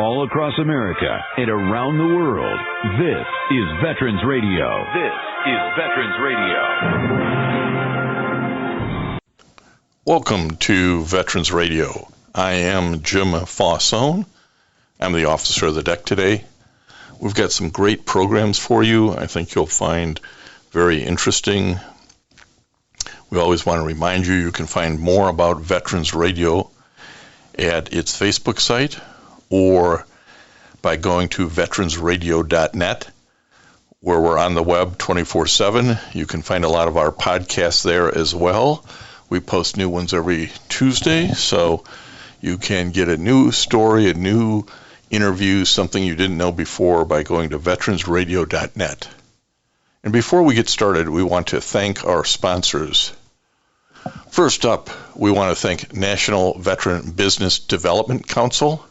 all across America and around the world. This is Veterans Radio. This is Veterans Radio. Welcome to Veterans Radio. I am Jim Fausone. I'm the officer of the deck today. We've got some great programs for you. I think you'll find very interesting. We always want to remind you can find more about Veterans Radio at its Facebook site or by going to veteransradio.net, where we're on the web 24/7. You can find a lot of our podcasts there as well. We post new ones every Tuesday, so you can get a new story, a new interview, something you didn't know before by going to veteransradio.net. And before we get started, we want to thank our sponsors. First up, we want to thank National Veteran Business Development Council,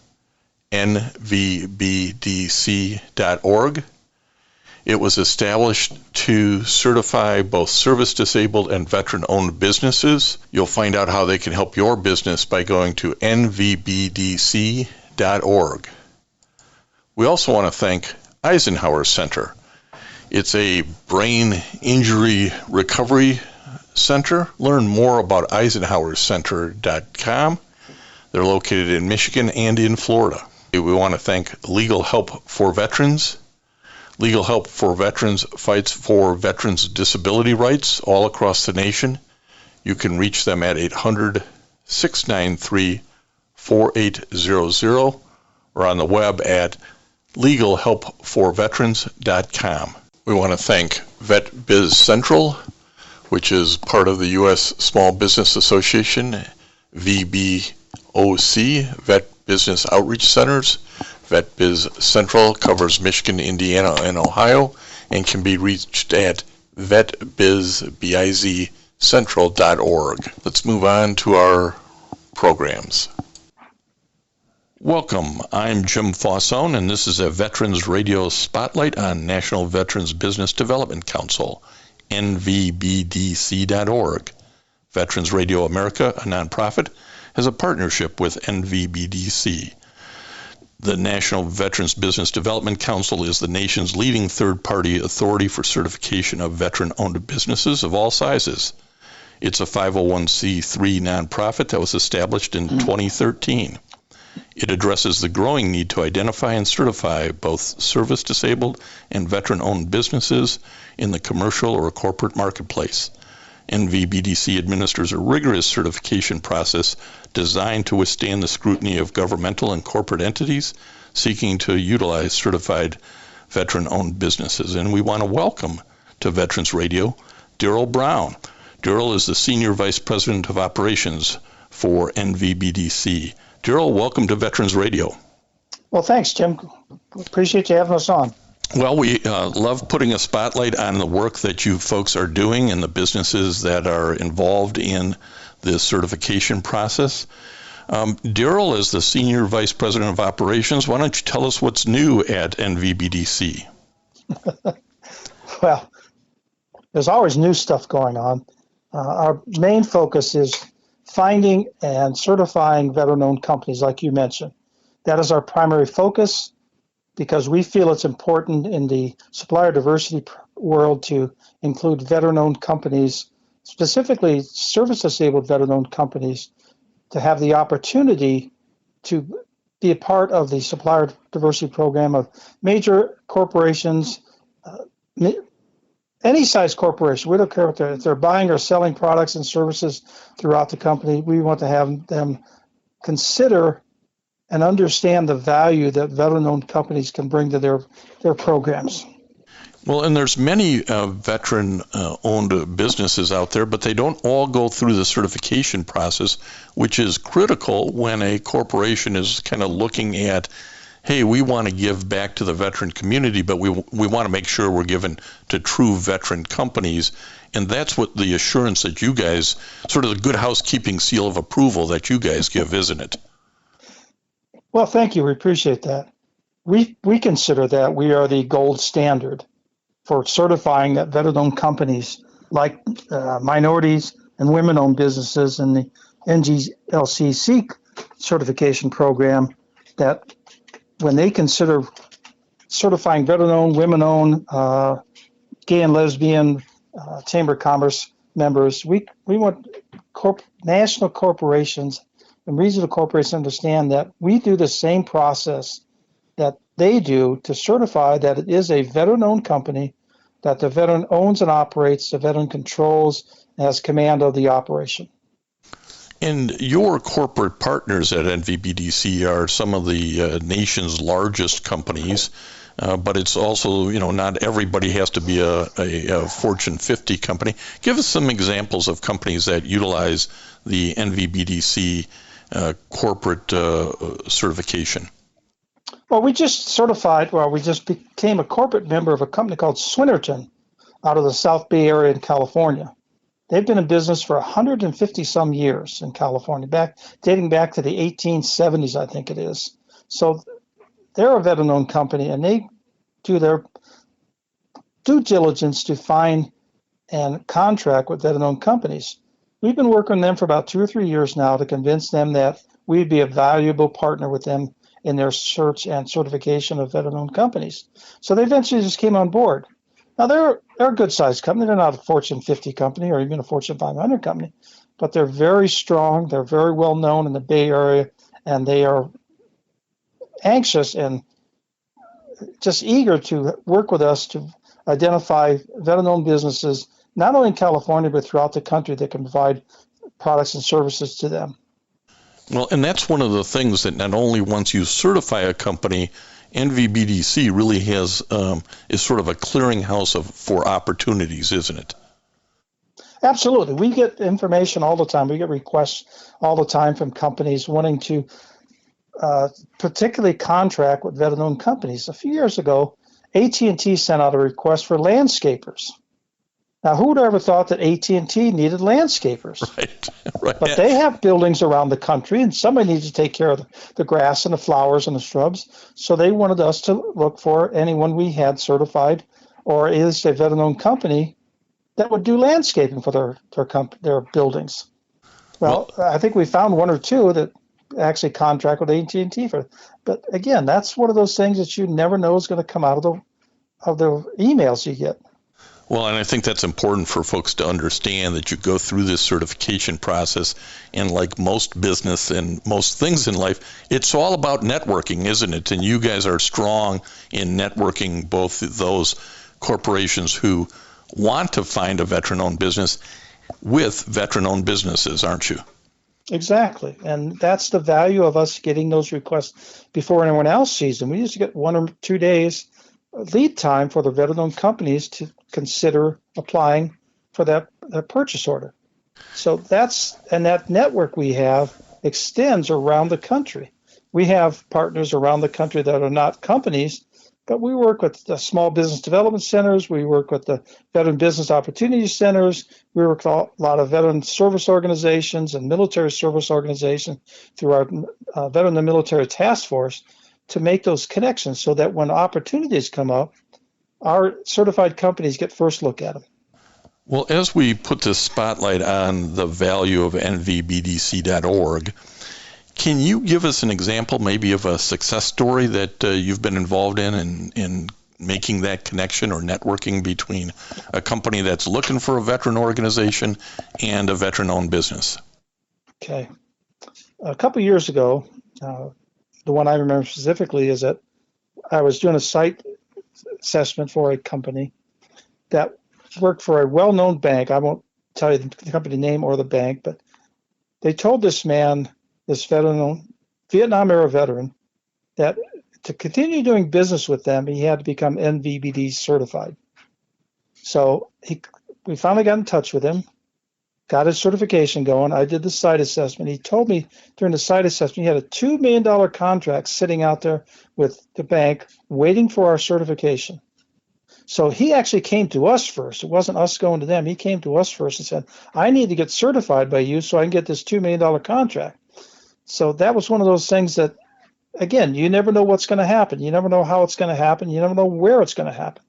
NVBDC.org. It was established to certify both service-disabled and veteran-owned businesses. You'll find out how they can help your business by going to NVBDC.org. We also want to thank Eisenhower Center. It's a brain injury recovery center. Learn more about EisenhowerCenter.com. They're located in Michigan and in Florida. We want to thank Legal Help for Veterans. Legal Help for Veterans fights for veterans' disability rights all across the nation. You can reach them at 800-693-4800 or on the web at legalhelpforveterans.com. We want to thank VetBiz Central, which is part of the U.S. Small Business Association, VBOC, Vet Business Outreach Centers. VetBiz Central covers Michigan, Indiana, and Ohio, and can be reached at vetbizcentral.org. Let's move on to our programs. Welcome. I'm Jim Fausone, and this is a Veterans Radio Spotlight on National Veterans Business Development Council, NVBDC.org. Veterans Radio America, a nonprofit, has a partnership with NVBDC. The National Veterans Business Development Council is the nation's leading third-party authority for certification of veteran-owned businesses of all sizes. It's a 501c3 nonprofit that was established in 2013. It addresses the growing need to identify and certify both service-disabled and veteran-owned businesses in the commercial or corporate marketplace. NVBDC administers a rigorous certification process designed to withstand the scrutiny of governmental and corporate entities seeking to utilize certified veteran-owned businesses. And we want to welcome to Veterans Radio Darrol Brown. Darrol is the Senior Vice President of Operations for NVBDC. Darrol, welcome to Veterans Radio. Well, thanks, Jim. Appreciate you having us on. Well, we love putting a spotlight on the work that you folks are doing and the businesses that are involved in the certification process. Darrol is the Senior Vice President of Operations. Why don't you tell us what's new at NVBDC? Well, there's always new stuff going on. Our main focus is finding and certifying veteran-owned companies, like you mentioned. That is our primary focus, because we feel it's important in the supplier diversity world to include veteran-owned companies, specifically service-disabled veteran-owned companies, to have the opportunity to be a part of the supplier diversity program of major corporations, any size corporation. We don't care if they're buying or selling products and services throughout the company. We want to have them consider and understand the value that veteran-owned companies can bring to their programs. Well, and there's many veteran-owned businesses out there, but they don't all go through the certification process, which is critical when a corporation is kind of looking at, hey, we want to give back to the veteran community, but we want to make sure we're giving to true veteran companies. And that's what the assurance that you guys, sort of the good housekeeping seal of approval that you guys give, isn't it? Well, thank you. We appreciate that. We consider that we are the gold standard for certifying that veteran-owned companies, like minorities and women-owned businesses in the NGLCC certification program, that when they consider certifying veteran-owned, women-owned, gay and lesbian Chamber of Commerce members, we want national corporations and regional corporations to understand that we do the same process that they do to certify that it is a veteran-owned company, that the veteran owns and operates, the veteran controls and has command of the operation. And your corporate partners at NVBDC are some of the nation's largest companies, but it's also, not everybody has to be a Fortune 50 company. Give us some examples of companies that utilize the NVBDC corporate certification. Well, we just became a corporate member of a company called Swinnerton out of the South Bay area in California. They've been in business for 150 some years in California, dating back to the 1870s, I think it is. So they're a veteran-owned company, and they do their due diligence to find and contract with veteran-owned companies. We've been working with them for about 2 or 3 years now to convince them that we'd be a valuable partner with them in their search and certification of veteran-owned companies. So they eventually just came on board. Now, they're a good-sized company. They're not a Fortune 50 company or even a Fortune 500 company, but they're very strong. They're very well known in the Bay Area, and they are anxious and just eager to work with us to identify veteran-owned businesses, not only in California, but throughout the country that can provide products and services to them. Well, and that's one of the things that not only once you certify a company, NVBDC really is sort of a clearinghouse for opportunities, isn't it? Absolutely. We get information all the time. We get requests all the time from companies wanting to particularly contract with veteran-owned companies. A few years ago, AT&T sent out a request for landscapers. Now, who would have ever thought that AT&T needed landscapers? Right. But they have buildings around the country, and somebody needs to take care of the grass and the flowers and the shrubs. So they wanted us to look for anyone we had certified or is a veteran-owned company that would do landscaping for their buildings. Well, I think we found 1 or 2 that actually contract with AT&T for. But again, that's one of those things that you never know is going to come out of the emails you get. Well, and I think that's important for folks to understand that you go through this certification process, and like most business and most things in life, it's all about networking, isn't it? And you guys are strong in networking both those corporations who want to find a veteran-owned business with veteran-owned businesses, aren't you? Exactly. And that's the value of us getting those requests before anyone else sees them. We used to get 1 or 2 days lead time for the veteran-owned companies to consider applying for that purchase order. So that network we have extends around the country. We have partners around the country that are not companies, but we work with the small business development centers. We work with the veteran business opportunity centers. We work with a lot of veteran service organizations and military service organizations through our Veteran and Military Task Force to make those connections so that when opportunities come up, our certified companies get first look at them. Well, as we put this spotlight on the value of NVBDC.org, can you give us an example maybe of a success story that you've been involved in making that connection or networking between a company that's looking for a veteran organization and a veteran-owned business? Okay. A couple of years ago, the one I remember specifically is that I was doing a site assessment for a company that worked for a well-known bank. I won't tell you the company name or the bank, but they told this man, this veteran, Vietnam-era veteran, that to continue doing business with them, he had to become NVBD certified. So we finally got in touch with him, got his certification going. I did the site assessment. He told me during the site assessment he had a $2 million contract sitting out there with the bank waiting for our certification. So he actually came to us first. It wasn't us going to them. He came to us first and said, I need to get certified by you so I can get this $2 million contract. So that was one of those things that, again, you never know what's going to happen. You never know how it's going to happen. You never know where it's going to happen.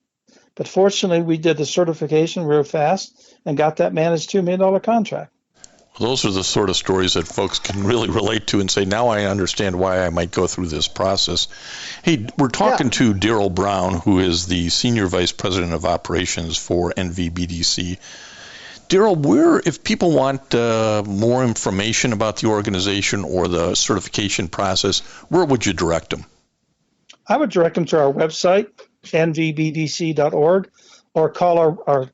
But fortunately, we did the certification real fast and got that man his $2 million contract. Those are the sort of stories that folks can really relate to and say, now I understand why I might go through this process. Hey, we're talking to Darrol Brown, who is the Senior Vice President of Operations for NVBDC. Darrol, if people want more information about the organization or the certification process, where would you direct them? I would direct them to our website, nvbdc.org, or call our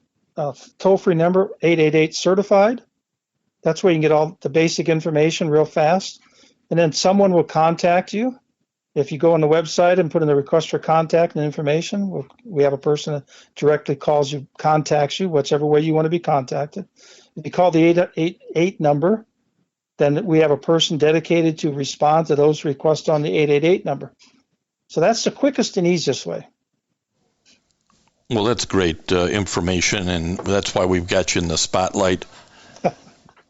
toll-free number, 888-CERTIFIED. That's where you can get all the basic information real fast. And then someone will contact you. If you go on the website and put in the request for contact and information, we have a person that directly calls you, contacts you, whichever way you want to be contacted. If you call the 888 number, then we have a person dedicated to respond to those requests on the 888 number. So that's the quickest and easiest way. Well, that's great information, and that's why we've got you in the spotlight.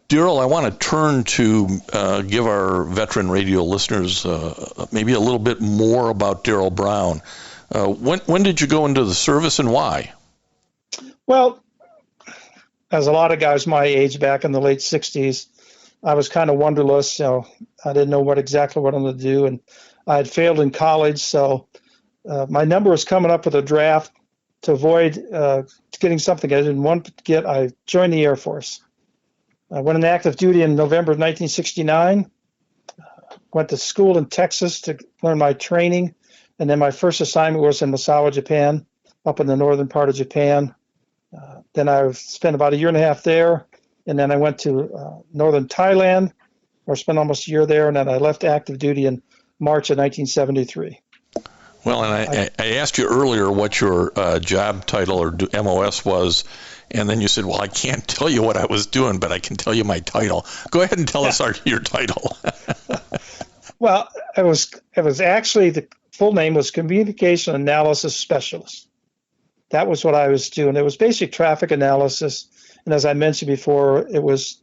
Darrol, I want to turn to give our veteran radio listeners maybe a little bit more about Darrol Brown. When did you go into the service and why? Well, as a lot of guys my age back in the late 60s, I was kind of wonderless. So I didn't know exactly what I'm going to do. And I had failed in college. So my number was coming up with a draft to avoid getting something I didn't want to get. I joined the Air Force. I went in active duty in November of 1969, went to school in Texas to learn my training, and then my first assignment was in Misawa, Japan, up in the northern part of Japan. Then I spent about a year and a half there, and then I went to northern Thailand, where I spent almost a year there, and then I left active duty in March of 1973. Well, and I asked you earlier what your job title or MOS was, and then you said, well, I can't tell you what I was doing, but I can tell you my title. Go ahead and tell us your title. Well, it was actually, the full name was Communication Analysis Specialist. That was what I was doing. It was basic traffic analysis. And as I mentioned before, it was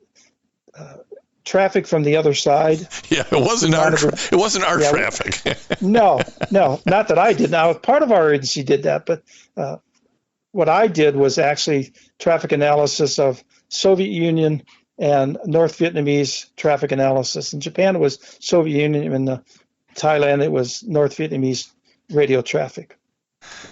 traffic from the other side. Yeah, it wasn't our traffic. No, not that I did. Now, part of our agency did that, but what I did was actually traffic analysis of Soviet Union and North Vietnamese traffic analysis. In Japan, it was Soviet Union. In Thailand, it was North Vietnamese radio traffic.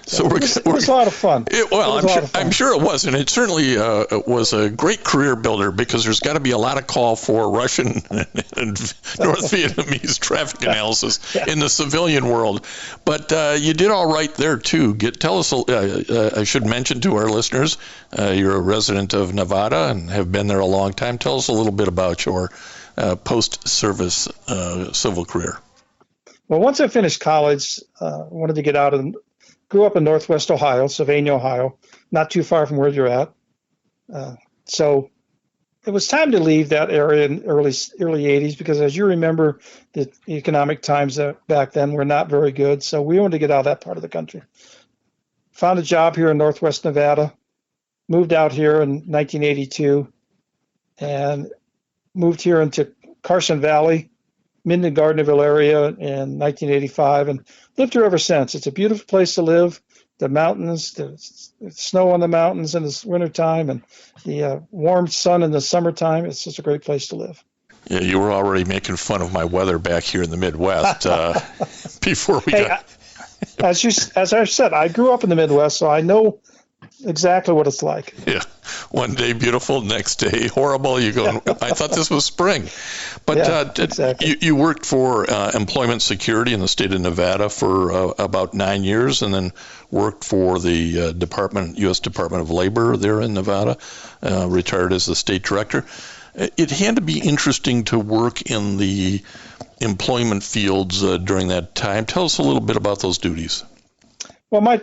So it was a lot of fun. I'm sure it was, and it certainly was a great career builder, because there's got to be a lot of call for Russian and North Vietnamese traffic analysis in the civilian world. But you did all right there too. Tell us. I should mention to our listeners, you're a resident of Nevada and have been there a long time. Tell us a little bit about your post-service civil career. Well, once I finished college, I wanted to get out and grew up in Northwest Ohio, Sylvania, Ohio, not too far from where you're at. So it was time to leave that area in early 80s, because as you remember, the economic times back then were not very good. So we wanted to get out of that part of the country. Found a job here in Northwest Nevada, moved out here in 1982, and moved here into Carson Valley, Minden-Gardnerville area in 1985, and lived here ever since. It's a beautiful place to live. The mountains, the snow on the mountains in the wintertime, and the warm sun in the summertime. It's just a great place to live. Yeah, you were already making fun of my weather back here in the Midwest before we got... As I said, I grew up in the Midwest, so I know exactly what it's like. Yeah. One day beautiful, next day horrible. You go, I thought this was spring. But exactly. You worked for Employment Security in the state of Nevada for about 9 years, and then worked for the U.S. Department of Labor there in Nevada, retired as the state director. It had to be interesting to work in the employment fields during that time. Tell us a little bit about those duties. Well, my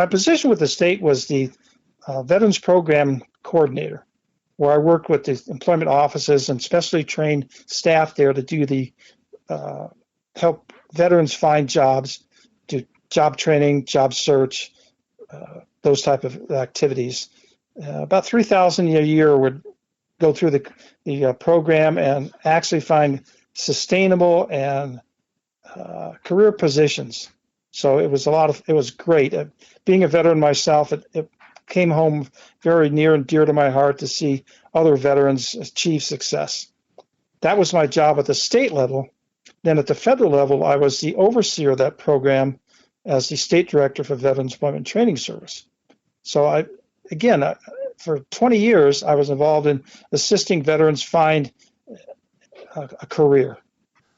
position with the state was the Veterans Program Coordinator, where I worked with the employment offices and specially trained staff there to do the help veterans find jobs, do job training, job search, those type of activities. About 3,000 a year would go through the program and actually find sustainable and career positions. So it was great. Being a veteran myself, it came home very near and dear to my heart to see other veterans achieve success. That was my job at the state level. Then at the federal level, I was the overseer of that program as the state director for Veterans Employment Training Service. So for 20 years, I was involved in assisting veterans find a career,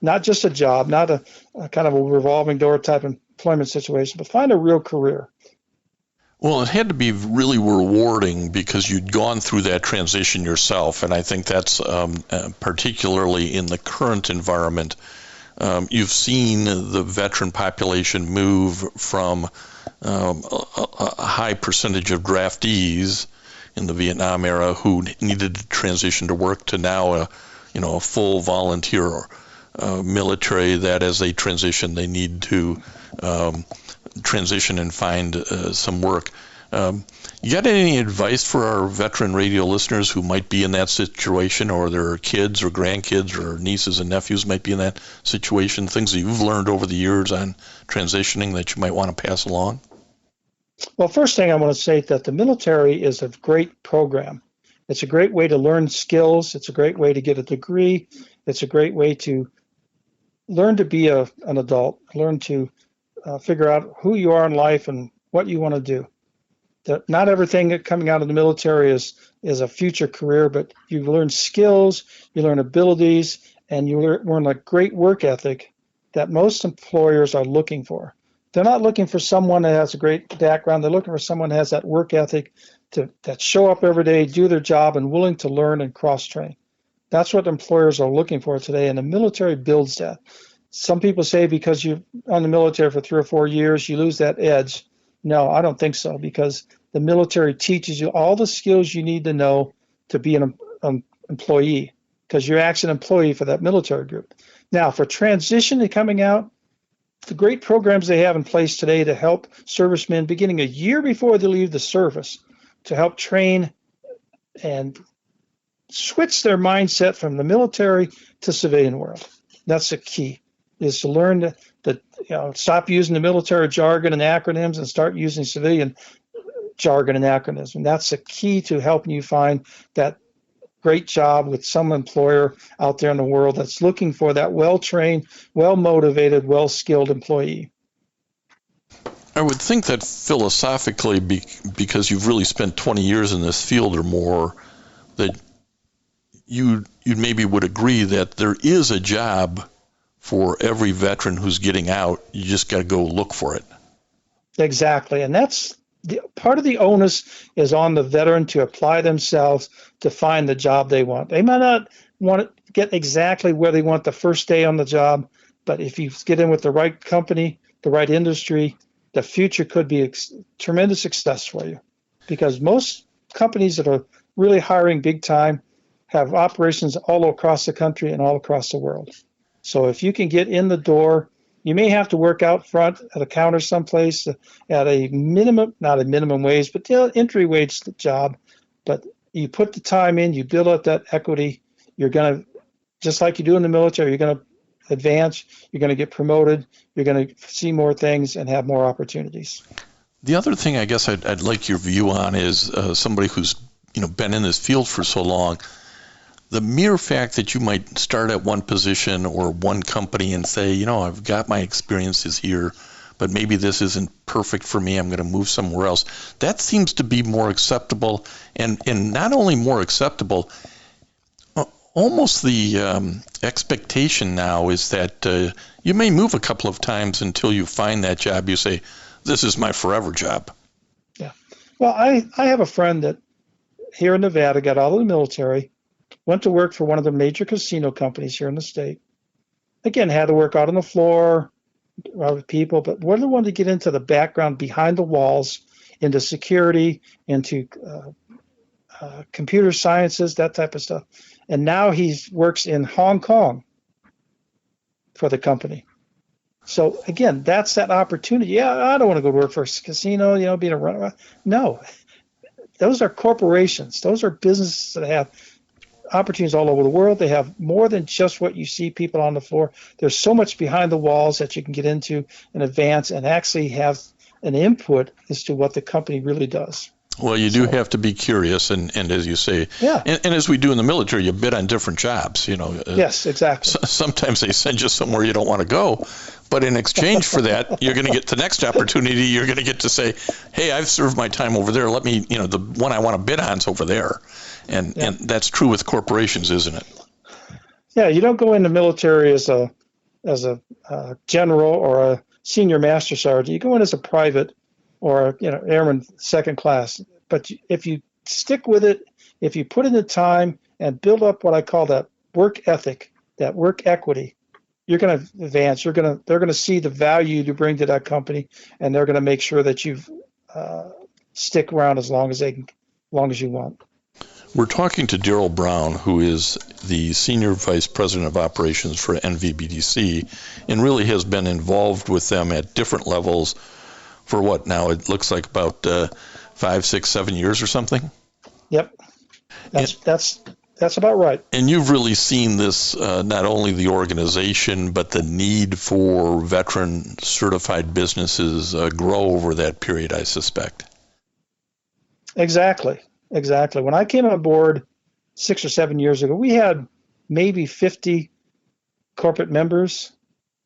not just a job, not a kind of a revolving door type employment situation, but find a real career. Well, it had to be really rewarding because you'd gone through that transition yourself, and I think that's particularly in the current environment. You've seen the veteran population move from a high percentage of draftees in the Vietnam era who needed to transition to work to now a full volunteer military that as they transition, they need to transition and find some work. You got any advice for our veteran radio listeners who might be in that situation, or their kids or grandkids or nieces and nephews might be in that situation, things that you've learned over the years on transitioning that you might want to pass along? Well, first thing I want to say is that the military is a great program. It's a great way to learn skills. It's a great way to get a degree. It's a great way to learn to be an adult, learn to figure out who you are in life and what you want to do. That not everything coming out of the military is a future career, but you learn skills, you learn abilities, and you learn a great work ethic that most employers are looking for. They're not looking for someone that has a great background. They're looking for someone that has that work ethic that show up every day, do their job, and willing to learn and cross-train. That's what employers are looking for today, and the military builds that. Some people say because you're on the military for 3 or 4 years, you lose that edge. No, I don't think so, because the military teaches you all the skills you need to know to be an employee, because you're actually an employee for that military group. Now, for transition and coming out, the great programs they have in place today to help servicemen beginning a year before they leave the service to help train and switch their mindset from the military to civilian world. That's the key, is to learn stop using the military jargon and acronyms and start using civilian jargon and acronyms. And that's the key to helping you find that great job with some employer out there in the world that's looking for that well-trained, well-motivated, well-skilled employee. I would think that philosophically, because you've really spent 20 years in this field or more, that you maybe would agree that there is a job for every veteran who's getting out. You just got to go look for it. Exactly. And that's part of the onus is on the veteran to apply themselves to find the job they want. They might not want to get exactly where they want the first day on the job, but if you get in with the right company, the right industry, the future could be tremendous success for you, because most companies that are really hiring big time have operations all across the country and all across the world. So if you can get in the door, you may have to work out front at a counter someplace at a minimum, not a minimum wage, but entry wage job. But you put the time in, you build up that equity, you're going to, just like you do in the military, you're going to advance, you're going to get promoted, you're going to see more things and have more opportunities. The other thing I guess I'd like your view on is somebody who's been in this field for so long. The mere fact that you might start at one position or one company and say, I've got my experiences here, but maybe this isn't perfect for me, I'm going to move somewhere else. That seems to be more acceptable, and not only more acceptable, almost the expectation now is that you may move a couple of times until you find that job. You say, this is my forever job. Yeah. Well, I have a friend that here in Nevada got out of the military, went to work for one of the major casino companies here in the state. Again, had to work out on the floor with people, but really wanted to get into the background behind the walls, into security, into computer sciences, that type of stuff. And now he works in Hong Kong for the company. So again, that's that opportunity. Yeah, I don't want to go to work for a casino, being a runner. No, those are corporations. Those are businesses that have opportunities all over the world. They have more than just what you see people on the floor. There's so much behind the walls that you can get into and advance and actually have an input as to what the company really does. Well, you do have to be curious, and as you say, Yeah. and as we do in the military, you bid on different jobs. Yes, exactly. Sometimes they send you somewhere you don't want to go, but in exchange for that, you're going to get the next opportunity. You're going to get to say, "Hey, I've served my time over there. Let me, the one I want to bid on's over there," and that's true with corporations, isn't it? Yeah, you don't go in the military as a general or a senior master sergeant. You go in as a private or airman second class. But if you stick with it, if you put in the time and build up what I call that work ethic, that work equity, you're going to advance. They're going to see the value you bring to that company, and they're going to make sure that you stick around as long as you want. We're talking to Darrol Brown, who is the Senior Vice President of Operations for NVBDC, and really has been involved with them at different levels for what now? It looks like about 5, 6, 7 years or something? Yep. That's about right. And you've really seen this, not only the organization, but the need for veteran certified businesses grow over that period, I suspect. Exactly. When I came on board 6 or 7 years ago, we had maybe 50 corporate members.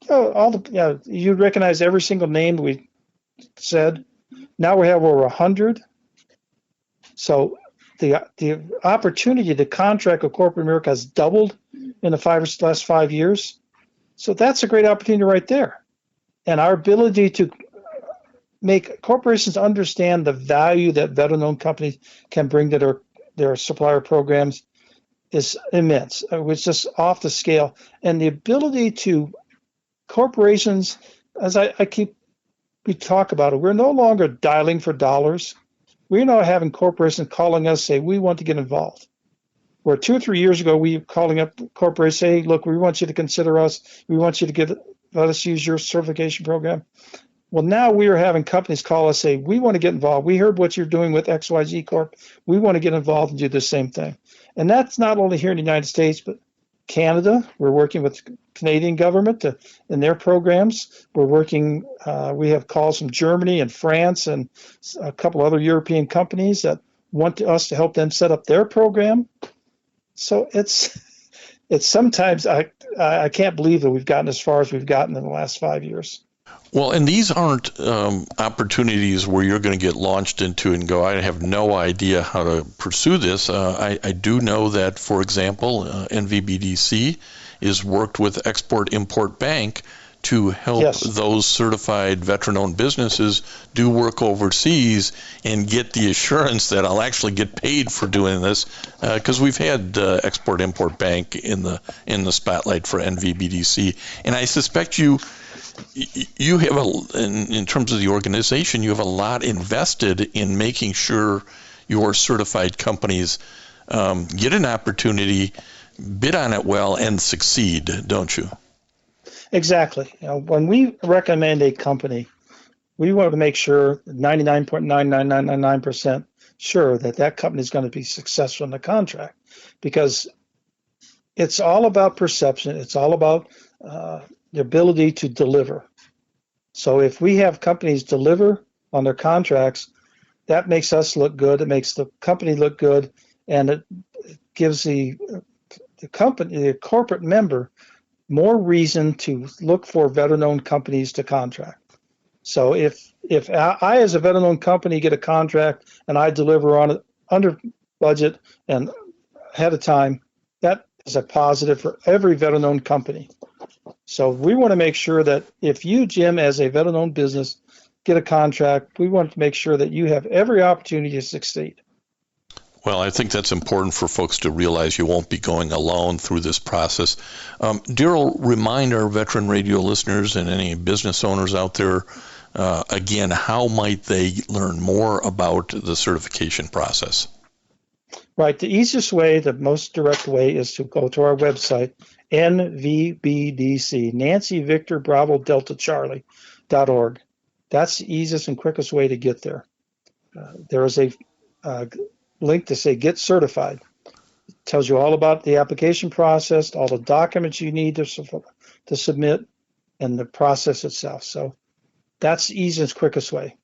You recognize every single name we said. Now we have over 100. So the opportunity to contract with corporate America has doubled in the last 5 years. So that's a great opportunity right there. And our ability to make corporations understand the value that veteran-owned companies can bring to their supplier programs is immense. It's just off the scale. And the ability to corporations, as we talk about it, we're no longer dialing for dollars. We're now having corporations calling us, say, we want to get involved. Where 2 or 3 years ago, we were calling up corporations, say, look, we want you to consider us. We want you to let us use your certification program. Well, now we are having companies call us, say, we want to get involved. We heard what you're doing with XYZ Corp. We want to get involved and do the same thing. And that's not only here in the United States, but Canada. We're working with the Canadian government in their programs. We're working, we have calls from Germany and France and a couple other European companies that want us to help them set up their program. So it's sometimes I can't believe that we've gotten as far as we've gotten in the last 5 years. Well, and these aren't opportunities where you're going to get launched into and go, I have no idea how to pursue this. I do know that, for example, NVBDC is worked with Export-Import Bank to help those certified veteran-owned businesses do work overseas and get the assurance that I'll actually get paid for doing this, because we've had Export-Import Bank in the spotlight for NVBDC, and I suspect you have in terms of the organization, you have a lot invested in making sure your certified companies get an opportunity, bid on it well, and succeed, don't you? Exactly. When we recommend a company, we want to make sure 99.99999% sure that company is going to be successful in the contract, because it's all about perception. It's all about the ability to deliver. So if we have companies deliver on their contracts, that makes us look good. It makes the company look good, and it gives the company, the corporate member, more reason to look for veteran-owned companies to contract. So if I as a veteran-owned company get a contract and I deliver on it under budget and ahead of time, that is a positive for every veteran-owned company. So we want to make sure that if you, Jim, as a veteran-owned business, get a contract, we want to make sure that you have every opportunity to succeed. Well, I think that's important for folks to realize. You won't be going alone through this process. Darrol, remind our veteran radio listeners and any business owners out there, again, how might they learn more about the certification process? Right. The easiest way, the most direct way, is to go to our website, NVBDC, Nancy Victor Bravo Delta Charlie.org. That's the easiest and quickest way to get there. There is a link to say Get Certified. It tells you all about the application process, all the documents you need to submit, and the process itself. So that's the easiest, quickest way.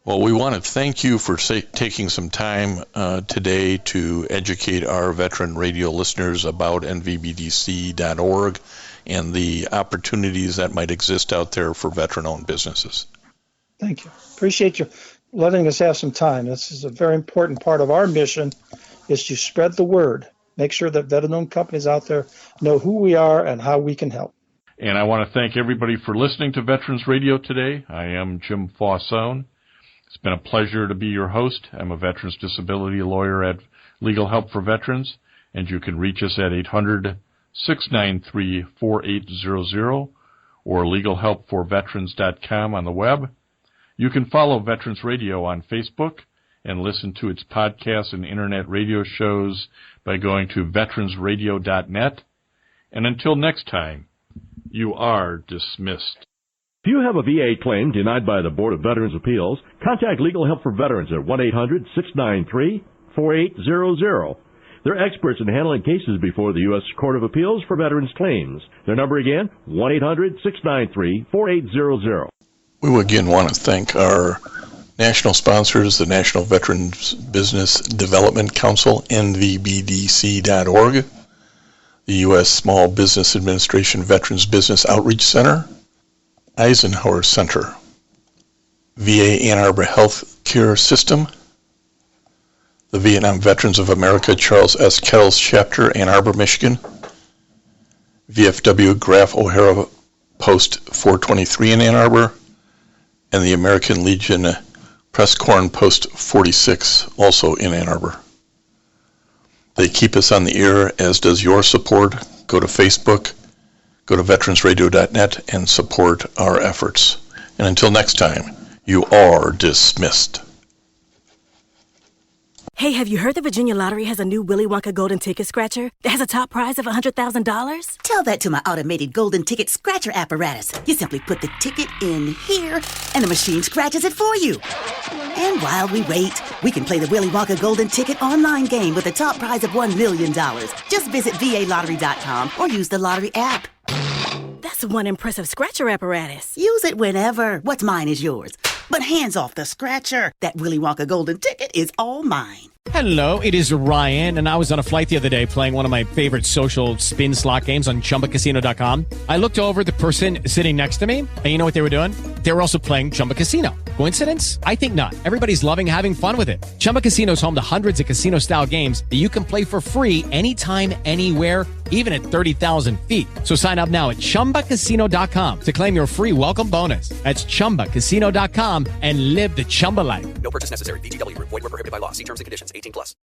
Well, we want to thank you for taking some time today to educate our veteran radio listeners about NVBDC.org and the opportunities that might exist out there for veteran-owned businesses. Thank you. Appreciate you letting us have some time. This is a very important part of our mission, is to spread the word. Make sure that veteran-owned companies out there know who we are and how we can help. And I want to thank everybody for listening to Veterans Radio today. I am Jim Fausone. It's been a pleasure to be your host. I'm a veterans disability lawyer at Legal Help for Veterans, and you can reach us at 800-693-4800 or legalhelpforveterans.com on the web. You can follow Veterans Radio on Facebook and listen to its podcasts and internet radio shows by going to veteransradio.net. And until next time, you are dismissed. If you have a VA claim denied by the Board of Veterans' Appeals, contact Legal Help for Veterans at 1-800-693-4800. They're experts in handling cases before the U.S. Court of Appeals for Veterans Claims. Their number again, 1-800-693-4800. We again want to thank our national sponsors, the National Veterans Business Development Council, NVBDC.org, the U.S. Small Business Administration Veterans Business Outreach Center, Eisenhower Center, VA Ann Arbor Health Care System, the Vietnam Veterans of America Charles S. Kettles Chapter, Ann Arbor, Michigan, VFW Graf O'Hara Post 423 in Ann Arbor, and the American Legion Press Corn Post 46, also in Ann Arbor. They keep us on the air, as does your support. Go to Facebook, go to veteransradio.net, and support our efforts. And until next time, you are dismissed. Hey, have you heard the Virginia Lottery has a new Willy Wonka golden ticket scratcher that has a top prize of $100,000? Tell that to my automated golden ticket scratcher apparatus. You simply put the ticket in here, and the machine scratches it for you. And while we wait, we can play the Willy Wonka golden ticket online game with a top prize of $1 million. Just visit VALottery.com or use the lottery app. That's one impressive scratcher apparatus. Use it whenever. What's mine is yours. But hands off the scratcher. That Willy Wonka golden ticket is all mine. Hello, it is Ryan, and I was on a flight the other day playing one of my favorite social spin slot games on ChumbaCasino.com. I looked over at the person sitting next to me, and you know what they were doing? They were also playing Chumba Casino. Coincidence? I think not. Everybody's loving having fun with it. Chumba Casino is home to hundreds of casino-style games that you can play for free anytime, anywhere, even at 30,000 feet. So sign up now at ChumbaCasino.com to claim your free welcome bonus. That's ChumbaCasino.com and live the Chumba life. No purchase necessary. VGW. Void where prohibited by law. See terms and conditions. 18+.